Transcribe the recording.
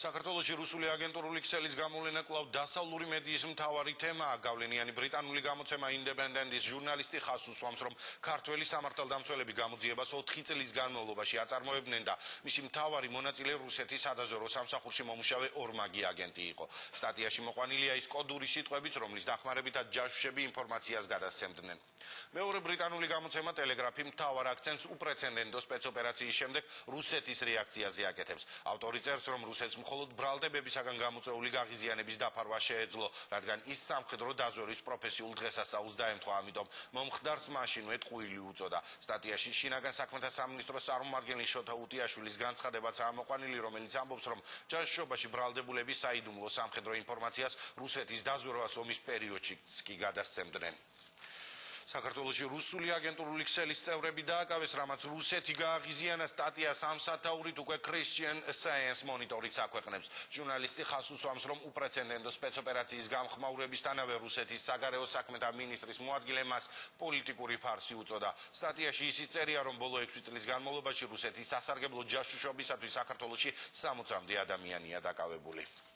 საქართველოში რუსული აგენტურული ქსელის გამოვლენა კვლავ დასავლური მედიის მთავარი თემაა. გავლენიანი ბრიტანული გამოცემა ინდეპენდენტის ჟურნალისტი ხაზს უსვამს, რომ ქართველი სამართალდამცველები გამოძიებას 4 წლის განმავლობაში აწარმოებდნენ და მისი მთავარი მონაწილე რუსეთის სადაზვერვო სამსახურში მომუშავე ორმაგი აგენტი იყო. სტატიაში მოყვანილია ის კოდური სიტყვებიც, რომლის დახმარებითაც ჯაშუშები ინფორმაციას გადასცემდნენ. მეორე ბრიტანული გამოცემა ტელეგრაფი მთავარ აქცენტს უპრეცედენტო სპეცოპერაციის შემდეგ რუსეთის რეაქციაზე აკეთებს. ავტორი წერს, რომ რუსეთს მხოლოდ ბრალდებებისაგან გამოწვეული გაღიზიანების დაფარვა შეეძლო, რადგან ის სამხედრო დაზვერვის პროფესიულ დღესასწაულს დაემთხვა, ამიტომ მომხდარს მაშინვე ტყუილი უწოდა. სტატიაში შინაგან საქმეთა სამინისტროს წარმომადგენლის შოთა უტიაშვილის განცხადებაც ამოყვანილი, რომელიც ამბობს, რომ ჯაშუშობაში ბრალდებულები საიდუმლო სამხედრო ინფორმაციას რუსეთის დაზვერვას ომის პერიოდშიც კი გადასცემდნენ. საქართველოში რუსული აგენტურული ქსელის წევრები დააკავეს, რამაც რუსეთი გააღიზიანა. სტატიას ამ სათაურით უკვე Christian Science Monitor-იც აქვეყნებს. ჟურნალისტი ხაზს უსვამს, რომ უპრეცედენტო სპეცოპერაციის გამხმაურებისთანავე რუსეთის საგარეო საქმეთა მინისტრის მოადგილე მას პოლიტიკური ფარსი უწოდა. სტატიაში ისიც წერია, რომ ბოლო 6 წლის განმავლობაში რუსეთის სასარგებლო ჯაშუშობისათვის საქართველოში 60-მდე ადამიანია დაკავებული.